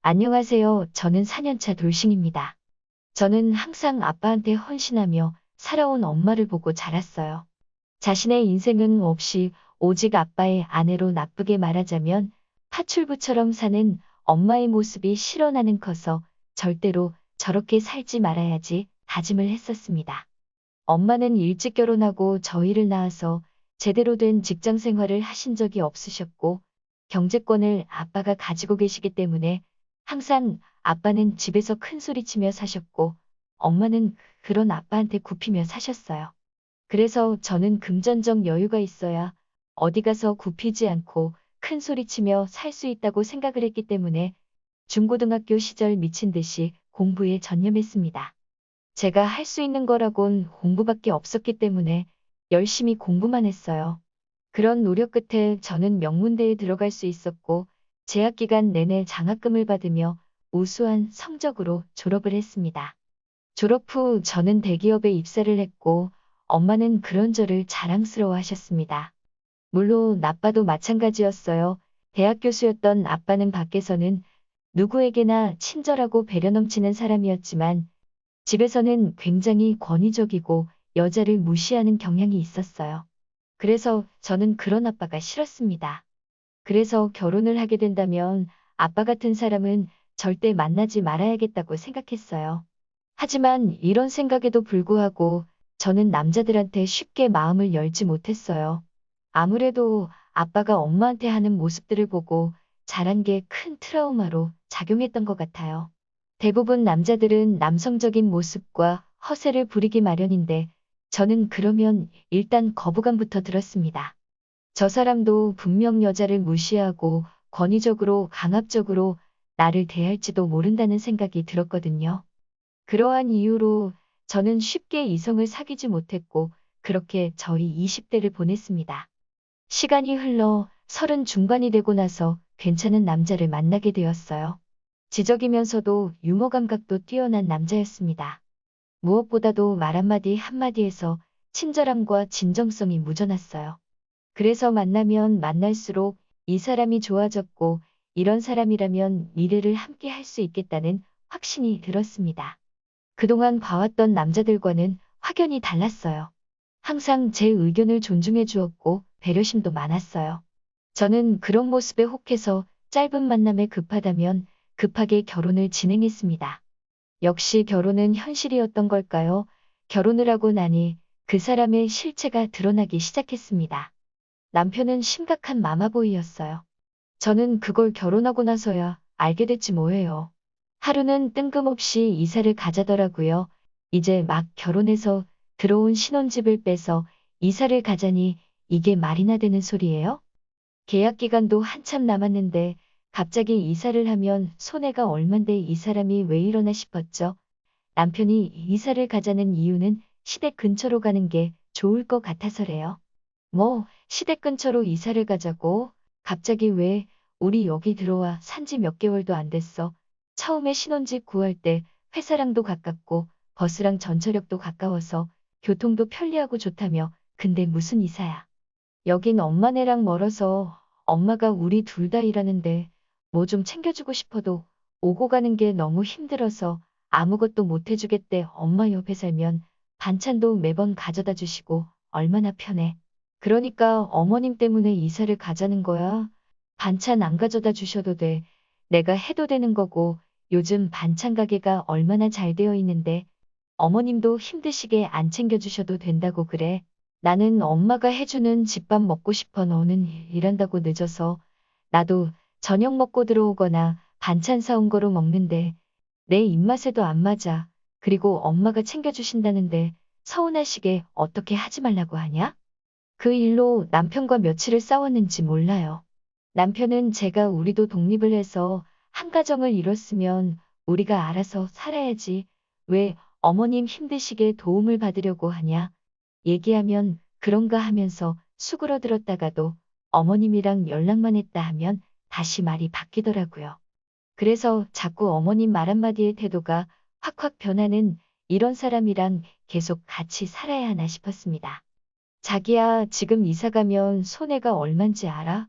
안녕하세요. 저는 4년차 돌싱입니다. 저는 항상 아빠한테 헌신하며 살아온 엄마를 보고 자랐어요. 자신의 인생은 없이 오직 아빠의 아내로 나쁘게 말하자면 파출부처럼 사는 엄마의 모습이 싫어 나는 커서 절대로 저렇게 살지 말아야지 다짐을 했었습니다. 엄마는 일찍 결혼하고 저희를 낳아서 제대로 된 직장 생활을 하신 적이 없으셨고 경제권을 아빠가 가지고 계시기 때문에 항상 아빠는 집에서 큰 소리치며 사셨고 엄마는 그런 아빠한테 굽히며 사셨어요. 그래서 저는 금전적 여유가 있어야 어디 가서 굽히지 않고 큰 소리치며 살 수 있다고 생각을 했기 때문에 중고등학교 시절 미친 듯이 공부에 전념했습니다. 제가 할 수 있는 거라곤 공부밖에 없었기 때문에 열심히 공부만 했어요. 그런 노력 끝에 저는 명문대에 들어갈 수 있었고 재학 기간 내내 장학금을 받으며 우수한 성적으로 졸업을 했습니다. 졸업 후 저는 대기업에 입사를 했고 엄마는 그런 저를 자랑스러워 하셨습니다. 물론 아빠도 마찬가지였어요. 대학 교수였던 아빠는 밖에서는 누구에게나 친절하고 배려 넘치는 사람이었지만 집에서는 굉장히 권위적이고 여자를 무시하는 경향이 있었어요. 그래서 저는 그런 아빠가 싫었습니다. 그래서 결혼을 하게 된다면 아빠 같은 사람은 절대 만나지 말아야겠다고 생각했어요. 하지만 이런 생각에도 불구하고 저는 남자들한테 쉽게 마음을 열지 못했어요. 아무래도 아빠가 엄마한테 하는 모습들을 보고 자란 게 큰 트라우마로 작용했던 것 같아요. 대부분 남자들은 남성적인 모습과 허세를 부리기 마련인데 저는 그러면 일단 거부감부터 들었습니다. 저 사람도 분명 여자를 무시하고 권위적으로 강압적으로 나를 대할지도 모른다는 생각이 들었거든요. 그러한 이유로 저는 쉽게 이성을 사귀지 못했고 그렇게 저희 20대를 보냈습니다. 시간이 흘러 30 중반이 되고 나서 괜찮은 남자를 만나게 되었어요. 지적이면서도 유머 감각도 뛰어난 남자였습니다. 무엇보다도 말 한마디 한마디에서 친절함과 진정성이 묻어났어요. 그래서 만나면 만날수록 이 사람이 좋아졌고 이런 사람이라면 미래를 함께 할 수 있겠다는 확신이 들었습니다. 그동안 봐왔던 남자들과는 확연히 달랐어요. 항상 제 의견을 존중해 주었고 배려심도 많았어요. 저는 그런 모습에 혹해서 짧은 만남에 급하다면 급하게 결혼을 진행했습니다. 역시 결혼은 현실이었던 걸까요? 결혼을 하고 나니 그 사람의 실체가 드러나기 시작했습니다. 남편은 심각한 마마보이였어요. 저는 그걸 결혼하고 나서야 알게 됐지 뭐예요. 하루는 뜬금없이 이사를 가자더라고요. 이제 막 결혼해서 들어온 신혼집을 빼서 이사를 가자니 이게 말이나 되는 소리예요? 계약 기간도 한참 남았는데 갑자기 이사를 하면 손해가 얼만데 이 사람이 왜 이러나 싶었죠. 남편이 이사를 가자는 이유는 시댁 근처로 가는 게 좋을 것 같아서래요. 뭐 시댁 근처로 이사를 가자고? 갑자기 왜? 우리 여기 들어와 산지 몇 개월도 안 됐어. 처음에 신혼집 구할 때 회사랑도 가깝고 버스랑 전철역도 가까워서 교통도 편리하고 좋다며. 근데 무슨 이사야. 여긴 엄마네랑 멀어서 엄마가 우리 둘 다 일하는데 뭐 좀 챙겨주고 싶어도 오고 가는 게 너무 힘들어서 아무것도 못 해주겠대. 엄마 옆에 살면 반찬도 매번 가져다 주시고 얼마나 편해. 그러니까 어머님 때문에 이사를 가자는 거야. 반찬 안 가져다 주셔도 돼. 내가 해도 되는 거고 요즘 반찬 가게가 얼마나 잘 되어 있는데 어머님도 힘드시게 안 챙겨주셔도 된다고 그래. 나는 엄마가 해주는 집밥 먹고 싶어. 너는 일한다고 늦어서 나도 저녁 먹고 들어오거나 반찬 사온 거로 먹는데 내 입맛에도 안 맞아. 그리고 엄마가 챙겨주신다는데 서운하시게 어떻게 하지 말라고 하냐? 그 일로 남편과 며칠을 싸웠는지 몰라요. 남편은 제가 우리도 독립을 해서 한 가정을 이뤘으면 우리가 알아서 살아야지. 왜 어머님 힘드시게 도움을 받으려고 하냐? 얘기하면 그런가 하면서 수그러들었다가도 어머님이랑 연락만 했다 하면 다시 말이 바뀌더라고요. 그래서 자꾸 어머님 말 한마디의 태도가 확확 변하는 이런 사람이랑 계속 같이 살아야 하나 싶었습니다. 자기야, 지금 이사 가면 손해가 얼만지 알아?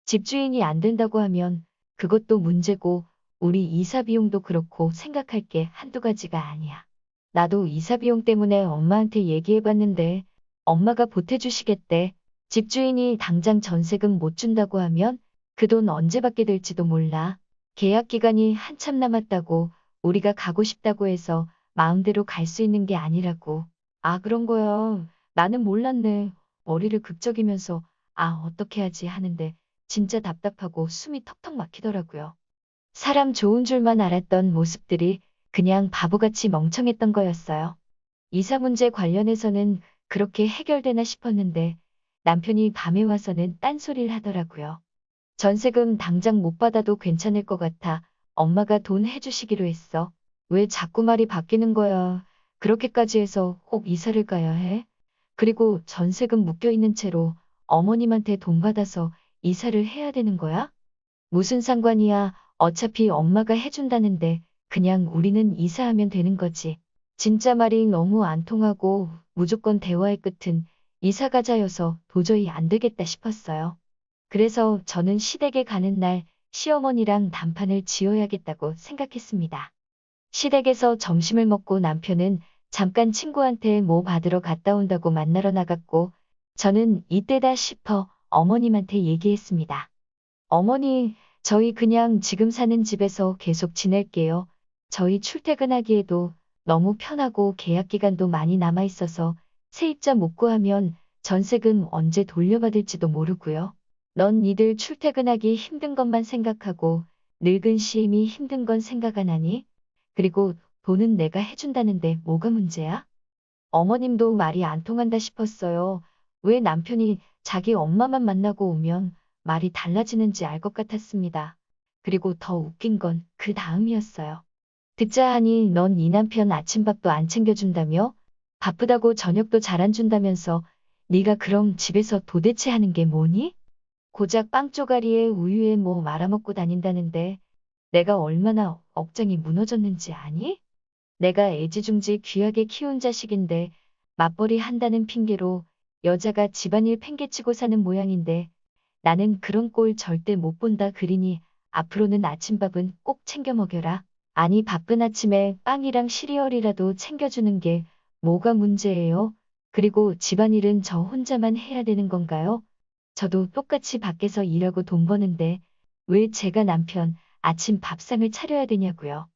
집주인이 안 된다고 하면 그것도 문제고 우리 이사 비용도 그렇고 생각할 게 한두 가지가 아니야. 나도 이사 비용 때문에 엄마한테 얘기해봤는데 엄마가 보태주시겠대. 집주인이 당장 전세금 못 준다고 하면 그 돈 언제 받게 될지도 몰라. 계약 기간이 한참 남았다고 우리가 가고 싶다고 해서 마음대로 갈 수 있는 게 아니라고. 아, 그런 거야. 나는 몰랐네. 머리를 극적이면서 어떻게 하지 하는데 진짜 답답하고 숨이 턱턱 막히더라고요. 사람 좋은 줄만 알았던 모습들이 그냥 바보같이 멍청했던 거였어요. 이사 문제 관련해서는 그렇게 해결되나 싶었는데 남편이 밤에 와서는 딴소리를 하더라고요. 전세금 당장 못 받아도 괜찮을 것 같아. 엄마가 돈 해주시기로 했어. 왜 자꾸 말이 바뀌는 거야. 그렇게까지 해서 꼭 이사를 가야 해? 그리고 전세금 묶여있는 채로 어머님한테 돈 받아서 이사를 해야 되는 거야? 무슨 상관이야. 어차피 엄마가 해준다는데 그냥 우리는 이사하면 되는 거지. 진짜 말이 너무 안 통하고 무조건 대화의 끝은 이사 가자여서 도저히 안 되겠다 싶었어요. 그래서 저는 시댁에 가는 날 시어머니랑 단판을 지어야겠다고 생각했습니다. 시댁에서 점심을 먹고 남편은 잠깐 친구한테 뭐 받으러 갔다 온다고 만나러 나갔고 저는 이때다 싶어 어머님한테 얘기했습니다. 어머니, 저희 그냥 지금 사는 집에서 계속 지낼게요. 저희 출퇴근하기에도 너무 편하고 계약 기간도 많이 남아 있어서 세입자 못 구하면 전세금 언제 돌려받을지도 모르고요. 넌 니들 출퇴근하기 힘든 것만 생각하고 늙은 시임이 힘든 건 생각 안 하니? 그리고 돈은 내가 해준다는데 뭐가 문제야? 어머님도 말이 안 통한다 싶었어요. 왜 남편이 자기 엄마만 만나고 오면 말이 달라지는지 알 것 같았습니다. 그리고 더 웃긴 건 그 다음이었어요. 듣자 하니 넌 이 남편 아침밥도 안 챙겨준다며? 바쁘다고 저녁도 잘 안 준다면서 네가 그럼 집에서 도대체 하는 게 뭐니? 고작 빵 쪼가리에 우유에 뭐 말아먹고 다닌다는데 내가 얼마나 억장이 무너졌는지 아니? 내가 애지중지 귀하게 키운 자식인데 맞벌이 한다는 핑계로 여자가 집안일 팽개치고 사는 모양인데 나는 그런 꼴 절대 못 본다 그리니 앞으로는 아침밥은 꼭 챙겨 먹여라. 아니 바쁜 아침에 빵이랑 시리얼이라도 챙겨주는 게 뭐가 문제예요? 그리고 집안일은 저 혼자만 해야 되는 건가요? 저도 똑같이 밖에서 일하고 돈 버는데 왜 제가 남편 아침 밥상을 차려야 되냐고요.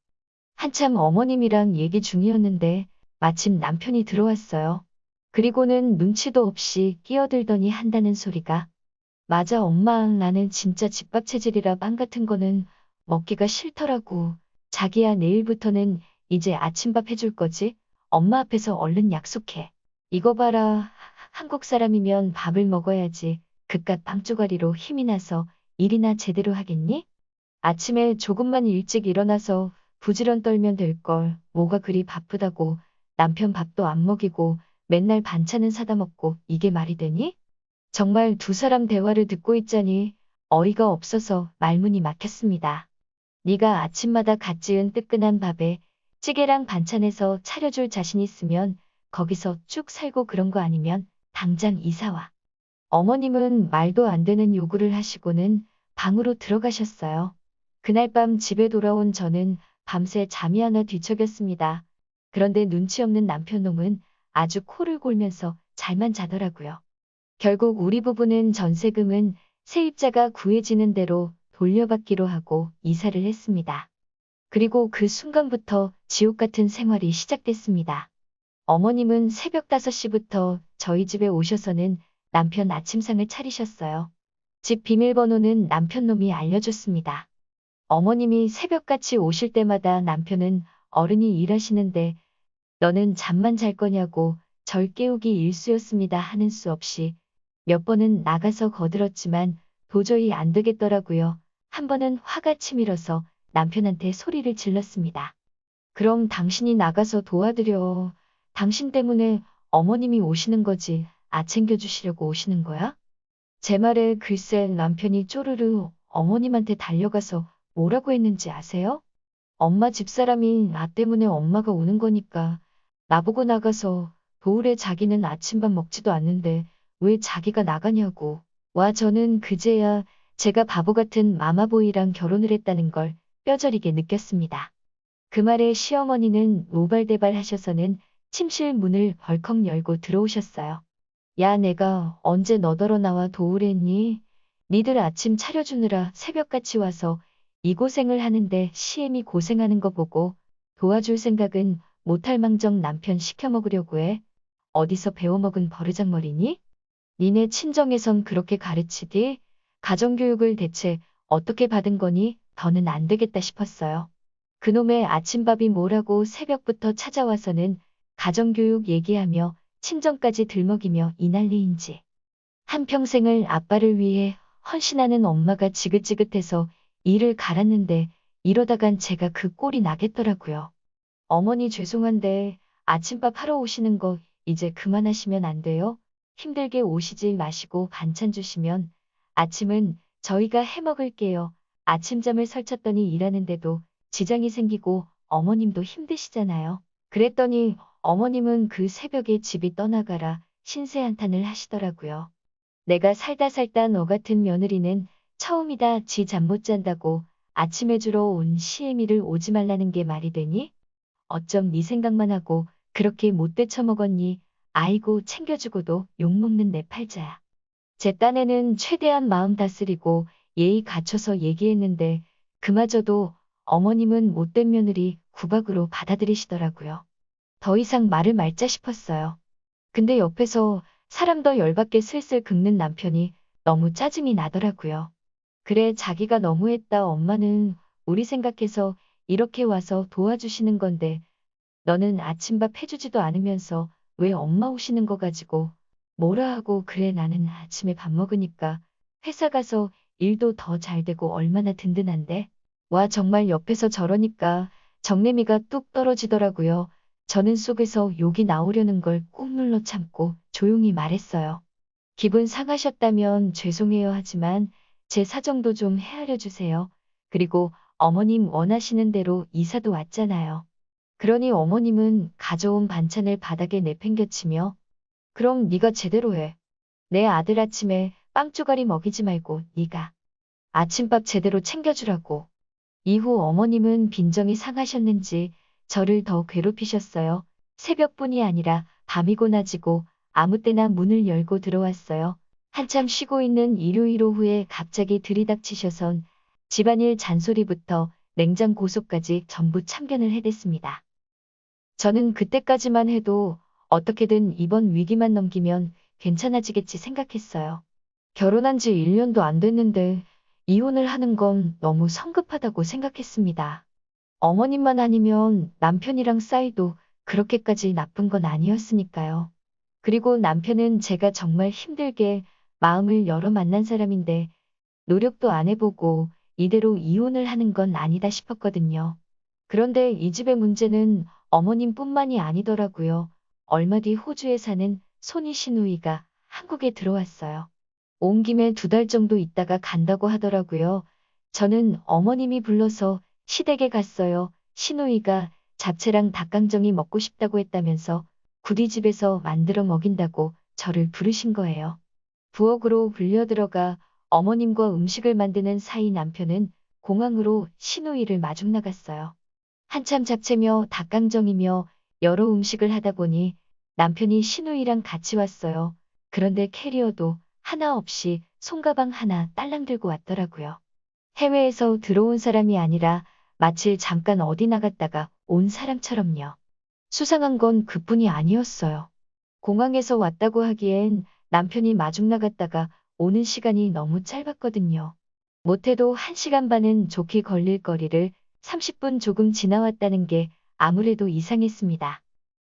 한참 어머님이랑 얘기 중이었는데 마침 남편이 들어왔어요. 그리고는 눈치도 없이 끼어들더니 한다는 소리가 맞아 엄마 나는 진짜 집밥 체질이라 빵 같은 거는 먹기가 싫더라고. 자기야 내일부터는 이제 아침밥 해줄 거지? 엄마 앞에서 얼른 약속해. 이거 봐라. 한국 사람이면 밥을 먹어야지. 그깟 빵조가리로 힘이 나서 일이나 제대로 하겠니? 아침에 조금만 일찍 일어나서 부지런 떨면 될걸. 뭐가 그리 바쁘다고 남편 밥도 안 먹이고 맨날 반찬은 사다 먹고 이게 말이 되니? 정말 두 사람 대화를 듣고 있자니 어이가 없어서 말문이 막혔습니다. 네가 아침마다 갓 지은 뜨끈한 밥에 찌개랑 반찬에서 차려줄 자신 있으면 거기서 쭉 살고 그런 거 아니면 당장 이사 와. 어머님은 말도 안 되는 요구를 하시고는 방으로 들어가셨어요. 그날 밤 집에 돌아온 저는 밤새 잠이 안 와 뒤척였습니다. 그런데 눈치 없는 남편놈은 아주 코를 골면서 잘만 자더라고요. 결국 우리 부부는 전세금은 세입자가 구해지는 대로 돌려받기로 하고 이사를 했습니다. 그리고 그 순간부터 지옥 같은 생활이 시작됐습니다. 어머님은 새벽 5시부터 저희 집에 오셔서는 남편 아침상을 차리셨어요. 집 비밀번호는 남편놈이 알려줬습니다. 어머님이 새벽같이 오실 때마다 남편은 어른이 일하시는데 너는 잠만 잘 거냐고 절 깨우기 일쑤였습니다 하는 수 없이 몇 번은 나가서 거들었지만 도저히 안 되겠더라고요. 한 번은 화가 치밀어서 남편한테 소리를 질렀습니다. 그럼 당신이 나가서 도와드려. 당신 때문에 어머님이 오시는 거지. 챙겨주시려고 오시는 거야? 제 말에 글쎄 남편이 쪼르르 어머님한테 달려가서 뭐라고 했는지 아세요? 엄마 집사람이 나 때문에 엄마가 오는 거니까 나보고 나가서 도울에 자기는 아침밥 먹지도 않는데 왜 자기가 나가냐고. 와 저는 그제야 제가 바보 같은 마마보이랑 결혼을 했다는 걸 뼈저리게 느꼈습니다. 그 말에 시어머니는 오발대발 하셔서는 침실 문을 벌컥 열고 들어오셨어요. 야, 내가 언제 너더러 나와 도우랬니? 니들 아침 차려주느라 새벽같이 와서 이 고생을 하는데 시엠이 고생하는 거 보고 도와줄 생각은 못할 망정 남편 시켜 먹으려고 해. 어디서 배워먹은 버르장머리니? 니네 친정에선 그렇게 가르치디? 가정교육을 대체 어떻게 받은 거니? 더는 안 되겠다 싶었어요. 그놈의 아침밥이 뭐라고 새벽부터 찾아와서는 가정교육 얘기하며 친정까지 들먹이며 이 난리인지. 한평생을 아빠를 위해 헌신하는 엄마가 지긋지긋해서 일을 갈았는데 이러다간 제가 그 꼴이 나겠더라고요. 어머니 죄송한데 아침밥 하러 오시는 거 이제 그만하시면 안 돼요? 힘들게 오시지 마시고 반찬 주시면 아침은 저희가 해 먹을게요. 아침잠을 설쳤더니 일하는데도 지장이 생기고 어머님도 힘드시잖아요. 그랬더니 어머님은 그 새벽에 집이 떠나가라 신세한탄을 하시더라고요. 내가 살다 살다 너 같은 며느리는 처음이다. 지 잠 못 잔다고 아침에 주러 온 시애미를 오지 말라는 게 말이 되니? 어쩜 네 생각만 하고 그렇게 못돼 처먹었니? 아이고 챙겨주고도 욕먹는 내 팔자야. 제 딴에는 최대한 마음 다스리고 예의 갖춰서 얘기했는데 그마저도 어머님은 못된 며느리 구박으로 받아들이시더라고요. 더 이상 말을 말자 싶었어요. 근데 옆에서 사람 더 열받게 슬슬 긁는 남편이 너무 짜증이 나더라고요. 그래, 자기가 너무했다. 엄마는 우리 생각해서 이렇게 와서 도와주시는 건데 너는 아침밥 해주지도 않으면서 왜 엄마 오시는 거 가지고 뭐라 하고 그래. 나는 아침에 밥 먹으니까 회사 가서 일도 더 잘 되고 얼마나 든든한데. 와, 정말 옆에서 저러니까 정내미가 뚝 떨어지더라고요. 저는 속에서 욕이 나오려는 걸 꾹 눌러 참고 조용히 말했어요. 기분 상하셨다면 죄송해요. 하지만 제 사정도 좀 헤아려 주세요. 그리고 어머님 원하시는 대로 이사도 왔잖아요. 그러니 어머님은 가져온 반찬을 바닥에 내팽겨치며 그럼 네가 제대로 해. 내 아들 아침에 빵 쪼가리 먹이지 말고 네가 아침밥 제대로 챙겨주라고. 이후 어머님은 빈정이 상하셨는지 저를 더 괴롭히셨어요. 새벽뿐이 아니라 밤이고 낮이고 아무 때나 문을 열고 들어왔어요. 한참 쉬고 있는 일요일 오후에 갑자기 들이닥치셔선 집안일 잔소리부터 냉장 고소까지 전부 참견을 해댔습니다. 저는 그때까지만 해도 어떻게든 이번 위기만 넘기면 괜찮아지겠지 생각했어요. 결혼한 지 1년도 안 됐는데 이혼을 하는 건 너무 성급하다고 생각했습니다. 어머님만 아니면 남편이랑 싸이도 그렇게까지 나쁜 건 아니었으니까요. 그리고 남편은 제가 정말 힘들게 마음을 열어 만난 사람인데 노력도 안 해보고 이대로 이혼을 하는 건 아니다 싶었거든요. 그런데 이 집의 문제는 어머님뿐만이 아니더라고요. 얼마 뒤 호주에 사는 손희 시누이가 한국에 들어왔어요. 온 김에 2달 정도 있다가 간다고 하더라고요. 저는 어머님이 불러서 시댁에 갔어요. 시누이가 잡채랑 닭강정이 먹고 싶다고 했다면서 굳이 집에서 만들어 먹인다고 저를 부르신 거예요. 부엌으로 불려들어가 어머님과 음식을 만드는 사이 남편은 공항으로 시누이를 마중 나갔어요. 한참 잡채며 닭강정이며 여러 음식을 하다 보니 남편이 시누이랑 같이 왔어요. 그런데 캐리어도 하나 없이 손가방 하나 딸랑 들고 왔더라고요. 해외에서 들어온 사람이 아니라 마치 잠깐 어디 나갔다가 온 사람처럼요. 수상한 건 그뿐이 아니었어요. 공항에서 왔다고 하기엔 남편이 마중 나갔다가 오는 시간이 너무 짧았거든요. 못해도 1시간 반은 좋게 걸릴 거리를 30분 조금 지나왔다는 게 아무래도 이상했습니다.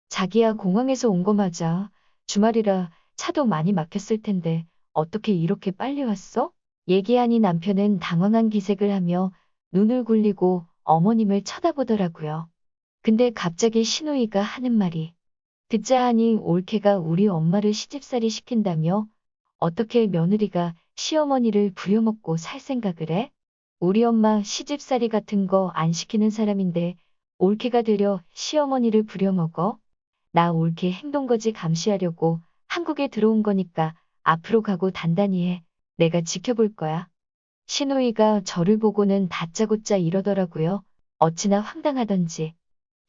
자기야, 공항에서 온 거 맞아. 주말이라 차도 많이 막혔을 텐데 어떻게 이렇게 빨리 왔어? 얘기하니 남편은 당황한 기색을 하며 눈을 굴리고 어머님을 쳐다보더라고요. 근데 갑자기 시누이가 하는 말이 듣자 하니 올케가 우리 엄마를 시집살이 시킨다며 어떻게 며느리가 시어머니를 부려먹고 살 생각을 해? 우리 엄마 시집살이 같은 거 안 시키는 사람인데 올케가 되려 시어머니를 부려먹어? 나 올케 행동거지 감시하려고 한국에 들어온 거니까 앞으로 가고 단단히 해. 내가 지켜볼 거야. 시누이가 저를 보고는 다짜고짜 이러더라고요. 어찌나 황당하던지.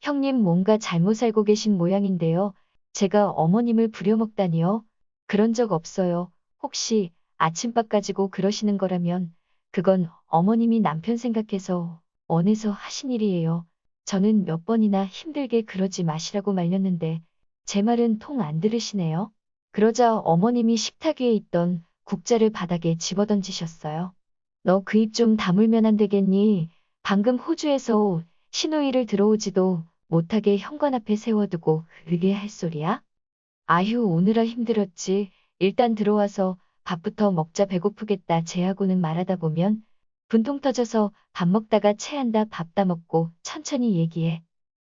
형님 뭔가 잘못 알고 계신 모양인데요. 제가 어머님을 부려먹다니요. 그런 적 없어요. 혹시 아침밥 가지고 그러시는 거라면 그건 어머님이 남편 생각해서 원해서 하신 일이에요. 저는 몇 번이나 힘들게 그러지 마시라고 말렸는데 제 말은 통 안 들으시네요. 그러자 어머님이 식탁 위에 있던 국자를 바닥에 집어던지셨어요. 너 그 입 좀 다물면 안 되겠니? 방금 호주에서 시누이를 들어오지도 못하게 현관 앞에 세워두고 그게 할 소리야? 아휴 오느라 힘들었지. 일단 들어와서 밥부터 먹자 배고프겠다 제하고는 말하다 보면 분통 터져서 밥 먹다가 체한다 밥 다 먹고 천천히 얘기해.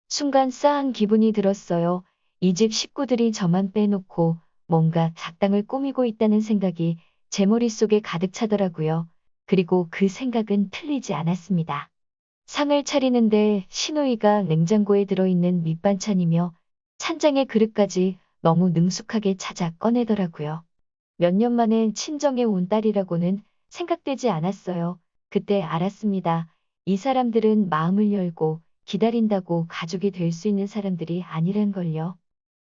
순간 싸한 기분이 들었어요. 이 집 식구들이 저만 빼놓고 뭔가 작당을 꾸미고 있다는 생각이 제 머릿속에 가득 차더라고요. 그리고 그 생각은 틀리지 않았습니다. 상을 차리는데 시누이가 냉장고에 들어있는 밑반찬이며 찬장의 그릇까지 너무 능숙하게 찾아 꺼내더라고요. 몇 년 만에 친정에 온 딸이라고는 생각되지 않았어요. 그때 알았습니다. 이 사람들은 마음을 열고 기다린다고 가족이 될 수 있는 사람들이 아니란 걸요.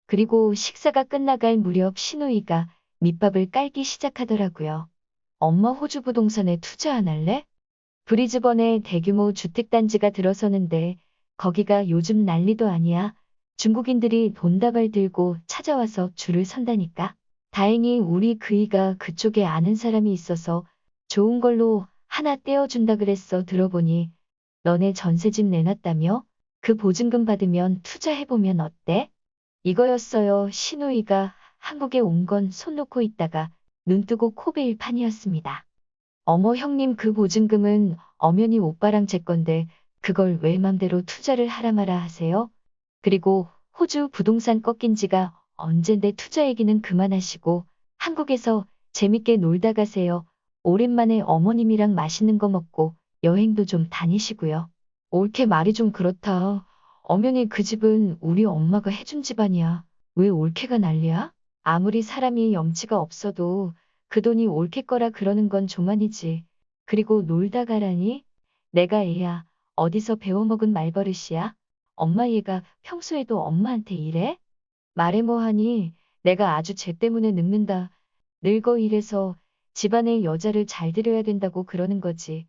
그리고 식사가 끝나갈 무렵 시누이가 밑밥을 깔기 시작하더라고요. 엄마 호주 부동산에 투자 안 할래? 브리즈번에 대규모 주택단지가 들어서는데 거기가 요즘 난리도 아니야. 중국인들이 돈다발 들고 찾아와서 줄을 선다니까. 다행히 우리 그이가 그쪽에 아는 사람이 있어서 좋은 걸로 하나 떼어준다 그랬어. 들어보니 너네 전세집 내놨다며? 그 보증금 받으면 투자해보면 어때? 이거였어요. 시누이가 한국에 온 건 손 놓고 있다가 눈 뜨고 코 베일 판이었습니다. 어머 형님 그 보증금은 엄연히 오빠랑 제 건데 그걸 왜 맘대로 투자를 하라 마라 하세요? 그리고 호주 부동산 꺾인 지가 언젠데 투자 얘기는 그만하시고 한국에서 재밌게 놀다 가세요. 오랜만에 어머님이랑 맛있는 거 먹고 여행도 좀 다니시고요. 옳게 말이 좀 그렇다. 엄연히 그 집은 우리 엄마가 해준 집안이야. 왜 올케가 난리야? 아무리 사람이 염치가 없어도 그 돈이 올케 거라 그러는 건 조만이지. 그리고 놀다 가라니? 내가 애야. 어디서 배워먹은 말버릇이야? 엄마 얘가 평소에도 엄마한테 이래? 말해 뭐하니? 내가 아주 쟤 때문에 늙는다. 늙어 이래서 집안의 여자를 잘 들여야 된다고 그러는 거지.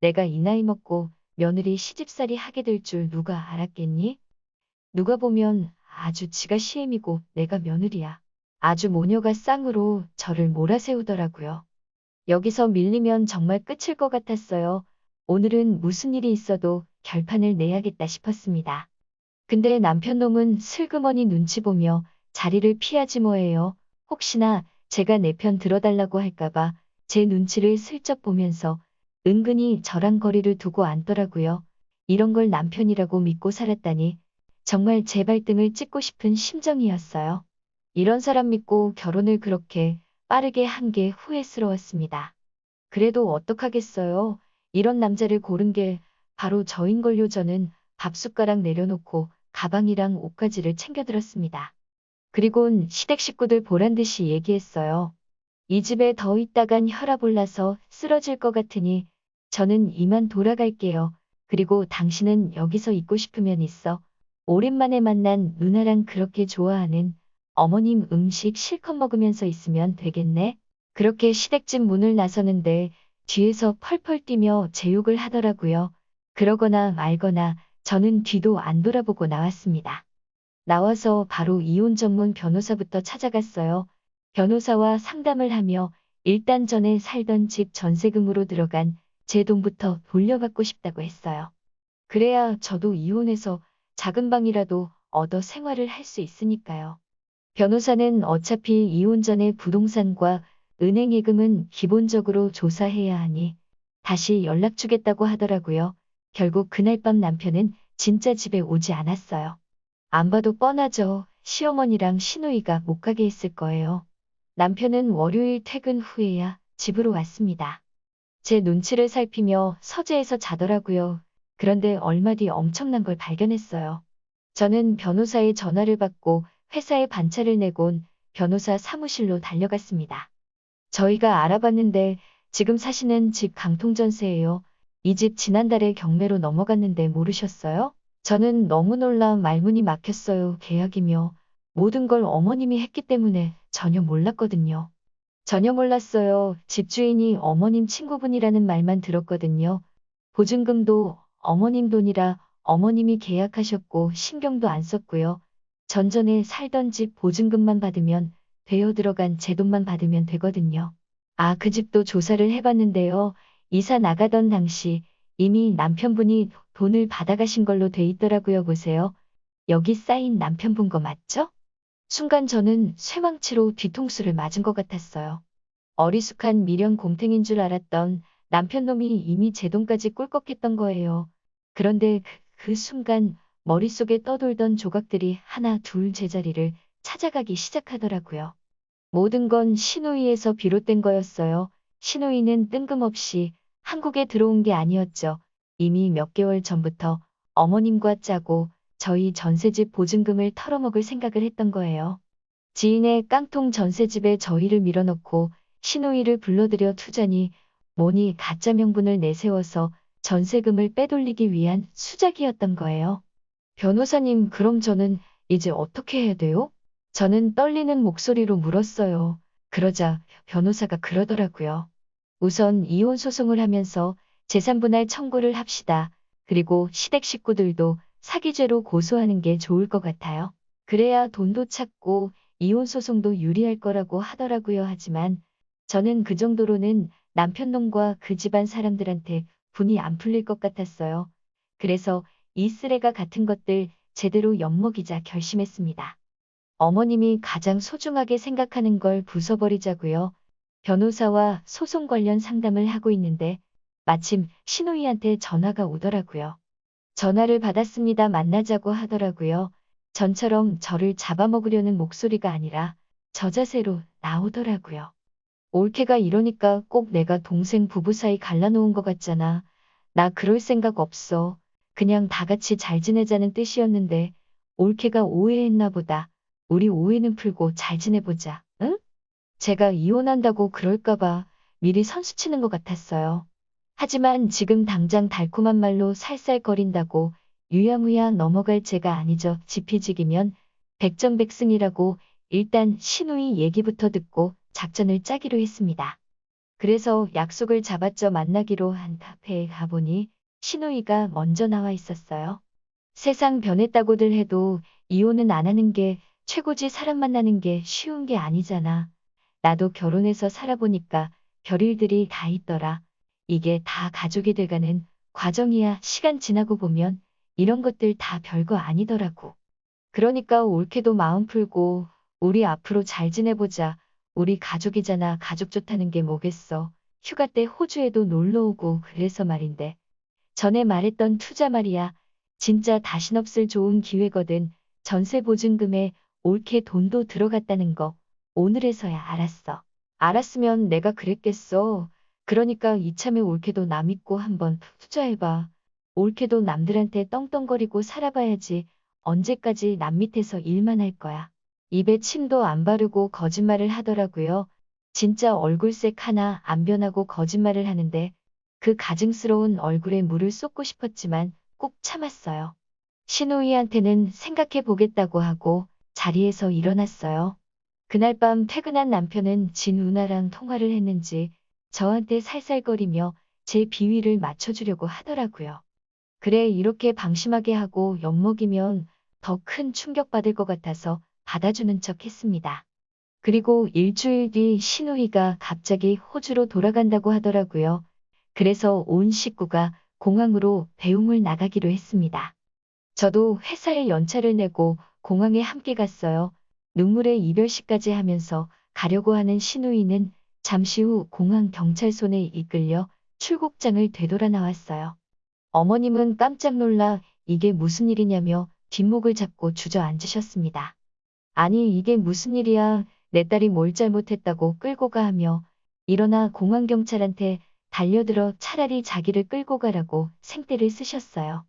내가 이 나이 먹고 며느리 시집살이 하게 될 줄 누가 알았겠니? 누가 보면 아주 지가 시엠이고 내가 며느리야. 아주 모녀가 쌍으로 저를 몰아세우더라고요. 여기서 밀리면 정말 끝일 것 같았어요. 오늘은 무슨 일이 있어도 결판을 내야겠다 싶었습니다. 근데 남편 놈은 슬그머니 눈치 보며 자리를 피하지 뭐예요. 혹시나 제가 내 편 들어달라고 할까봐 제 눈치를 슬쩍 보면서 은근히 저랑 거리를 두고 앉더라고요. 이런 걸 남편이라고 믿고 살았다니 정말 제 발등을 찍고 싶은 심정이었어요. 이런 사람 믿고 결혼을 그렇게 빠르게 한 게 후회스러웠습니다. 그래도 어떡하겠어요. 이런 남자를 고른 게 바로 저인걸요. 저는 밥숟가락 내려놓고 가방이랑 옷가지를 챙겨들었습니다. 그리곤 시댁 식구들 보란듯이 얘기했어요. 이 집에 더 있다간 혈압 올라서 쓰러질 것 같으니 저는 이만 돌아갈게요. 그리고 당신은 여기서 있고 싶으면 있어. 오랜만에 만난 누나랑 그렇게 좋아하는 어머님 음식 실컷 먹으면서 있으면 되겠네. 그렇게 시댁집 문을 나서는데 뒤에서 펄펄 뛰며 제 욕을 하더라고요. 그러거나 말거나 저는 뒤도 안 돌아보고 나왔습니다. 나와서 바로 이혼 전문 변호사부터 찾아갔어요. 변호사와 상담을 하며 일단 전에 살던 집 전세금으로 들어간 제 돈부터 돌려받고 싶다고 했어요. 그래야 저도 이혼해서 작은 방이라도 얻어 생활을 할 수 있으니까요. 변호사는 어차피 이혼 전에 부동산과 은행 예금은 기본적으로 조사해야 하니 다시 연락 주겠다고 하더라고요. 결국 그날 밤 남편은 진짜 집에 오지 않았어요. 안 봐도 뻔하죠. 시어머니랑 시누이가 못 가게 했을 거예요. 남편은 월요일 퇴근 후에야 집으로 왔습니다. 제 눈치를 살피며 서재에서 자더라고요. 그런데 얼마 뒤 엄청난 걸 발견했어요. 저는 변호사의 전화를 받고 회사에 반차를 내곤 변호사 사무실로 달려갔습니다. 저희가 알아봤는데 지금 사시는 집 강통전세예요. 이 집 지난달에 경매로 넘어갔는데 모르셨어요? 저는 너무 놀라 말문이 막혔어요. 계약이며 모든 걸 어머님이 했기 때문에 전혀 몰랐거든요. 전혀 몰랐어요. 집주인이 어머님 친구분이라는 말만 들었거든요. 보증금도 어머님 돈이라 어머님이 계약하셨고 신경도 안 썼고요. 전전에 살던 집 보증금만 받으면 되어 들어간 제 돈만 받으면 되거든요. 아, 그 집도 조사를 해봤는데요. 이사 나가던 당시 이미 남편분이 돈을 받아가신 걸로 돼 있더라고요. 보세요. 여기 쌓인 남편분 거 맞죠? 순간 저는 쇠망치로 뒤통수를 맞은 것 같았어요. 어리숙한 미련 곰탱인 줄 알았던 남편놈이 이미 제 돈까지 꿀꺽했던 거예요. 그런데 그 순간 머릿속에 떠돌던 조각들이 하나 둘 제자리를 찾아가기 시작하더라고요. 모든 건 시누이에서 비롯된 거였어요. 시누이는 뜬금없이 한국에 들어온 게 아니었죠. 이미 몇 개월 전부터 어머님과 짜고 저희 전세집 보증금을 털어먹을 생각을 했던 거예요. 지인의 깡통 전세집에 저희를 밀어넣고 시누이를 불러들여 투자니 뭐니 가짜 명분을 내세워서 전세금을 빼돌리기 위한 수작이었던 거예요. 변호사님, 그럼 저는 이제 어떻게 해야 돼요? 저는 떨리는 목소리로 물었어요. 그러자 변호사가 그러더라고요. 우선 이혼 소송을 하면서 재산분할 청구를 합시다. 그리고 시댁 식구들도 사기죄로 고소하는 게 좋을 것 같아요. 그래야 돈도 찾고 이혼 소송도 유리할 거라고 하더라고요. 하지만 저는 그 정도로는 남편놈과 그 집안 사람들한테 분이 안 풀릴 것 같았어요. 그래서 이 쓰레가 같은 것들 제대로 엿먹이자 결심했습니다. 어머님이 가장 소중하게 생각하는 걸 부숴버리자고요. 변호사와 소송 관련 상담을 하고 있는데 마침 시누이한테 전화가 오더라고요. 전화를 받았습니다. 만나자고 하더라고요. 전처럼 저를 잡아먹으려는 목소리가 아니라 저 자세로 나오더라고요. 올케가 이러니까 꼭 내가 동생 부부 사이 갈라놓은 것 같잖아. 나 그럴 생각 없어. 그냥 다 같이 잘 지내자는 뜻이었는데 올케가 오해했나 보다. 우리 오해는 풀고 잘 지내보자. 응? 제가 이혼한다고 그럴까봐 미리 선수치는 것 같았어요. 하지만 지금 당장 달콤한 말로 살살거린다고 유야무야 넘어갈 죄가 아니죠. 지피지기면 백전백승이라고 일단 시누이 얘기부터 듣고 작전을 짜기로 했습니다. 그래서 약속을 잡았죠. 만나기로 한 카페에 가보니 시누이가 먼저 나와 있었어요. 세상 변했다고들 해도 이혼은 안 하는 게 최고지. 사람 만나는 게 쉬운 게 아니잖아. 나도 결혼해서 살아보니까 별일들이 다 있더라. 이게 다 가족이 돼가는 과정이야. 시간 지나고 보면 이런 것들 다 별거 아니더라고. 그러니까 올케도 마음 풀고 우리 앞으로 잘 지내보자. 우리 가족이잖아. 가족 좋다는 게 뭐겠어. 휴가 때 호주에도 놀러 오고 그래서 말인데. 전에 말했던 투자 말이야. 진짜 다신 없을 좋은 기회거든. 전세 보증금에 올케 돈도 들어갔다는 거 오늘에서야 알았어. 알았으면 내가 그랬겠어. 그러니까 이참에 올케도 남 믿고 한번 투자해봐. 올케도 남들한테 떵떵거리고 살아봐야지. 언제까지 남 밑에서 일만 할 거야. 입에 침도 안 바르고 거짓말을 하더라고요. 진짜 얼굴색 하나 안 변하고 거짓말을 하는데 그 가증스러운 얼굴에 물을 쏟고 싶었지만 꼭 참았어요. 시누이한테는 생각해 보겠다고 하고 자리에서 일어났어요. 그날 밤 퇴근한 남편은 진우나랑 통화를 했는지 저한테 살살거리며 제 비위를 맞춰주려고 하더라고요. 그래, 이렇게 방심하게 하고 엿먹이면 더 큰 충격받을 것 같아서 받아주는 척 했습니다. 그리고 일주일 뒤 시누이가 갑자기 호주로 돌아간다고 하더라고요. 그래서 온 식구가 공항으로 배웅을 나가기로 했습니다. 저도 회사에 연차를 내고 공항에 함께 갔어요. 눈물의 이별식까지 하면서 가려고 하는 시누이는 잠시 후 공항 경찰손에 이끌려 출국장을 되돌아 나왔어요. 어머님은 깜짝 놀라 이게 무슨 일이냐며 뒷목을 잡고 주저앉으셨습니다. 아니, 이게 무슨 일이야. 내 딸이 뭘 잘못했다고 끌고 가 하며 일어나 공항경찰한테 달려들어 차라리 자기를 끌고 가라고 생떼를 쓰셨어요.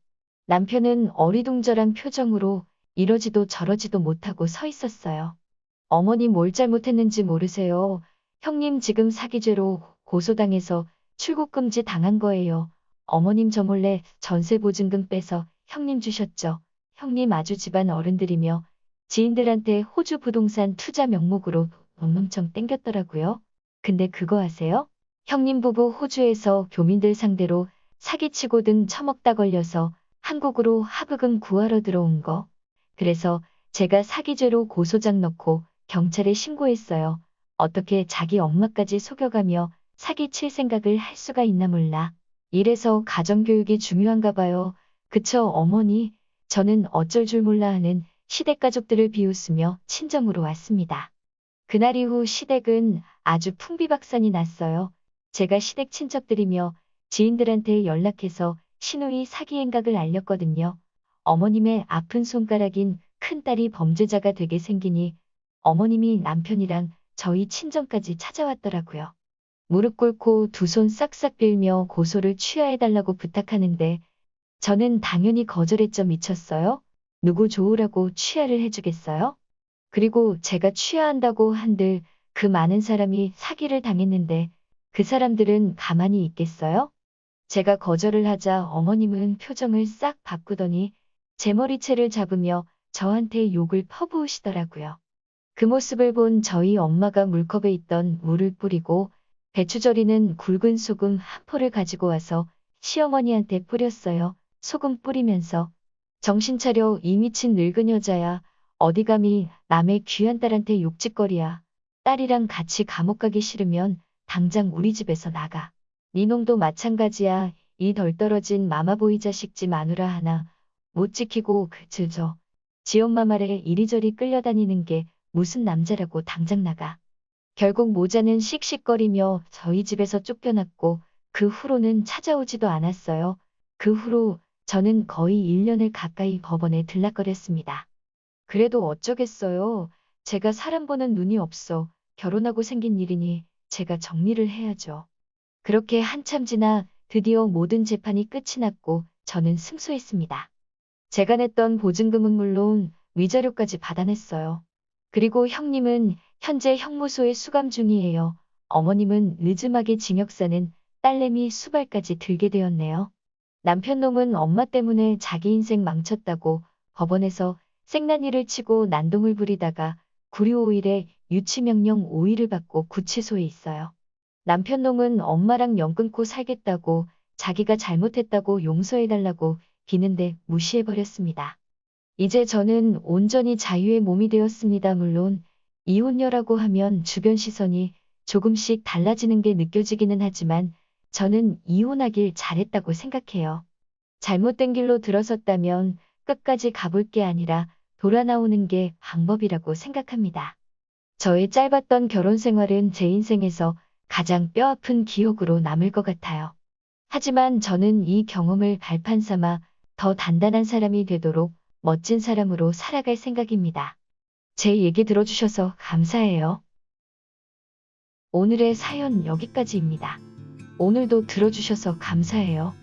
남편은 어리둥절한 표정으로 이러지도 저러지도 못하고 서 있었어요. 어머니 뭘 잘못했는지 모르세요. 형님 지금 사기죄로 고소당해서 출국금지 당한 거예요. 어머님 저 몰래 전세보증금 빼서 형님 주셨죠. 형님 아주 집안 어른들이며 지인들한테 호주 부동산 투자 명목으로 돈 엄청 땡겼더라고요. 근데 그거 아세요? 형님 부부 호주에서 교민들 상대로 사기치고 등 처먹다 걸려서 한국으로 하부금 구하러 들어온 거. 그래서 제가 사기죄로 고소장 넣고 경찰에 신고했어요. 어떻게 자기 엄마까지 속여가며 사기칠 생각을 할 수가 있나 몰라. 이래서 가정교육이 중요한가 봐요. 그쵸, 어머니? 저는 어쩔 줄 몰라 하는 시댁 가족들을 비웃으며 친정으로 왔습니다. 그날 이후 시댁은 아주 풍비박산이 났어요. 제가 시댁 친척들이며 지인들한테 연락해서 시누이 사기 행각을 알렸거든요. 어머님의 아픈 손가락인 큰딸이 범죄자가 되게 생기니 어머님이 남편이랑 저희 친정까지 찾아왔더라고요. 무릎 꿇고 두 손 싹싹 빌며 고소를 취하해달라고 부탁하는데 저는 당연히 거절했죠. 미쳤어요? 누구 좋으라고 취하를 해주겠어요? 그리고 제가 취하한다고 한들 그 많은 사람이 사기를 당했는데 그 사람들은 가만히 있겠어요? 제가 거절을 하자 어머님은 표정을 싹 바꾸더니 제 머리채를 잡으며 저한테 욕을 퍼부으시더라고요. 그 모습을 본 저희 엄마가 물컵에 있던 물을 뿌리고 배추 절이는 굵은 소금 한 포를 가지고 와서 시어머니한테 뿌렸어요. 소금 뿌리면서 정신 차려 이 미친 늙은 여자야. 어디 감히 남의 귀한 딸한테 욕짓거리야. 딸이랑 같이 감옥 가기 싫으면 당장 우리 집에서 나가. 네 놈도 마찬가지야. 이 덜 떨어진 마마보이 자식 집 마누라 하나 못 지키고 그저 지 엄마 말에 이리저리 끌려다니는 게 무슨 남자라고 당장 나가. 결국 모자는 씩씩거리며 저희 집에서 쫓겨났고 그 후로는 찾아오지도 않았어요. 그 후로 저는 거의 1년을 가까이 법원에 들락거렸습니다. 그래도 어쩌겠어요. 제가 사람 보는 눈이 없어 결혼하고 생긴 일이니 제가 정리를 해야죠. 그렇게 한참 지나 드디어 모든 재판이 끝이 났고 저는 승소했습니다. 제가 냈던 보증금은 물론 위자료까지 받아냈어요. 그리고 형님은 현재 형무소에 수감 중이에요. 어머님은 느즈막에 징역 사는 딸내미 수발까지 들게 되었네요. 남편 놈은 엄마 때문에 자기 인생 망쳤다고 법원에서 생난이를 치고 난동을 부리다가 구류 5일에 유치명령 5일을 받고 구치소에 있어요. 남편 놈은 엄마랑 연 끊고 살겠다고 자기가 잘못했다고 용서해달라고 비는데 무시해버렸습니다. 이제 저는 온전히 자유의 몸이 되었습니다. 물론 이혼녀라고 하면 주변 시선이 조금씩 달라지는 게 느껴지기는 하지만 저는 이혼하길 잘했다고 생각해요. 잘못된 길로 들어섰다면 끝까지 가볼 게 아니라 돌아 나오는 게 방법이라고 생각합니다. 저의 짧았던 결혼 생활은 제 인생에서 가장 뼈아픈 기억으로 남을 것 같아요. 하지만 저는 이 경험을 발판 삼아 더 단단한 사람이 되도록 멋진 사람으로 살아갈 생각입니다. 제 얘기 들어주셔서 감사해요. 오늘의 사연 여기까지입니다. 오늘도 들어주셔서 감사해요.